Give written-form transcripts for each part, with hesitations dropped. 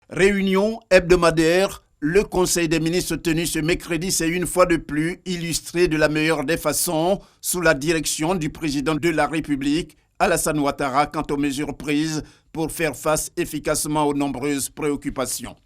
Réunion hebdomadaire, le Conseil des ministres tenu ce mercredi s'est une fois de plus illustré de la meilleure des façons sous la direction du président de la République, Alassane Ouattara, quant aux mesures prises pour faire face efficacement aux nombreuses préoccupations.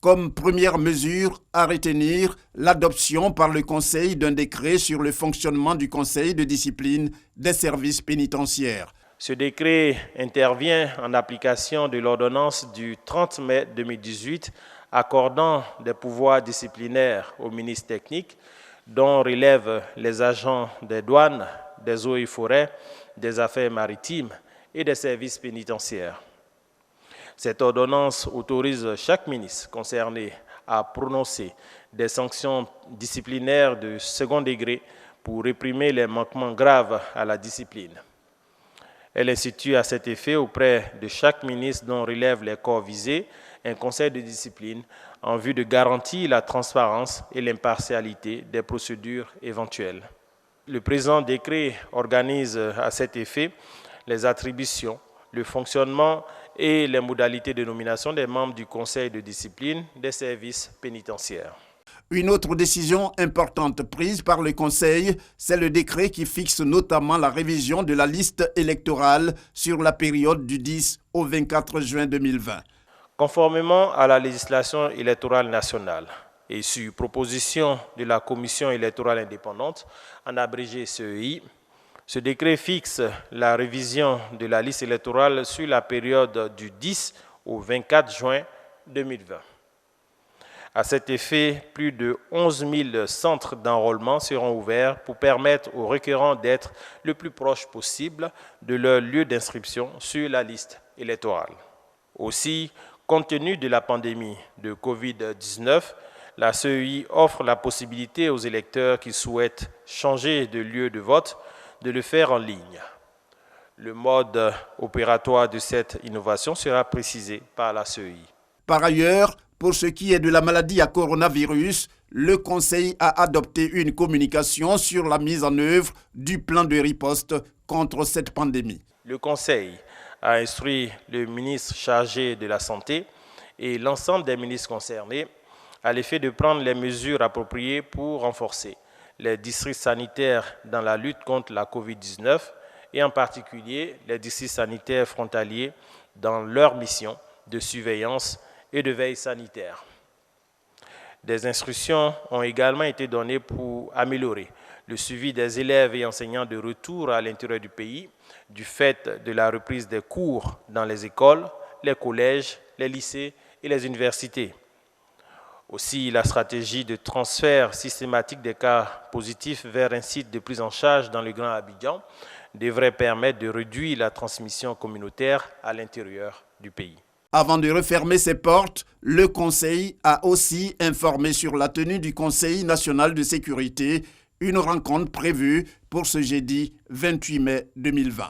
Comme première mesure à retenir, l'adoption par le Conseil d'un décret sur le fonctionnement du Conseil de discipline des services pénitentiaires. Ce décret intervient en application de l'ordonnance du 30 mai 2018 accordant des pouvoirs disciplinaires aux ministres techniques dont relèvent les agents des douanes, des eaux et forêts, des affaires maritimes et des services pénitentiaires. Cette ordonnance autorise chaque ministre concerné à prononcer des sanctions disciplinaires de second degré pour réprimer les manquements graves à la discipline. Elle institue à cet effet auprès de chaque ministre dont relèvent les corps visés un conseil de discipline en vue de garantir la transparence et l'impartialité des procédures éventuelles. Le présent décret organise à cet effet les attributions, le fonctionnement et les modalités de nomination des membres du conseil de discipline des services pénitentiaires. Une autre décision importante prise par le Conseil, c'est le décret qui fixe notamment la révision de la liste électorale sur la période du 10 au 24 juin 2020. Conformément à la législation électorale nationale et sur proposition de la Commission électorale indépendante, en abrégé CEI, ce décret fixe la révision de la liste électorale sur la période du 10 au 24 juin 2020. À cet effet, plus de 11 000 centres d'enrôlement seront ouverts pour permettre aux requérants d'être le plus proche possible de leur lieu d'inscription sur la liste électorale. Aussi, compte tenu de la pandémie de Covid-19, la CEI offre la possibilité aux électeurs qui souhaitent changer de lieu de vote de le faire en ligne. Le mode opératoire de cette innovation sera précisé par la CEI. Par ailleurs, pour ce qui est de la maladie à coronavirus, le Conseil a adopté une communication sur la mise en œuvre du plan de riposte contre cette pandémie. Le Conseil a instruit le ministre chargé de la Santé et l'ensemble des ministres concernés à l'effet de prendre les mesures appropriées pour renforcer les districts sanitaires dans la lutte contre la COVID-19 et en particulier les districts sanitaires frontaliers dans leur mission de surveillance et de veille sanitaire. Des instructions ont également été données pour améliorer le suivi des élèves et enseignants de retour à l'intérieur du pays du fait de la reprise des cours dans les écoles, les collèges, les lycées et les universités. Aussi, la stratégie de transfert systématique des cas positifs vers un site de prise en charge dans le Grand Abidjan devrait permettre de réduire la transmission communautaire à l'intérieur du pays. Avant de refermer ses portes, le Conseil a aussi informé sur la tenue du Conseil national de sécurité, une rencontre prévue pour ce jeudi 28 mai 2020.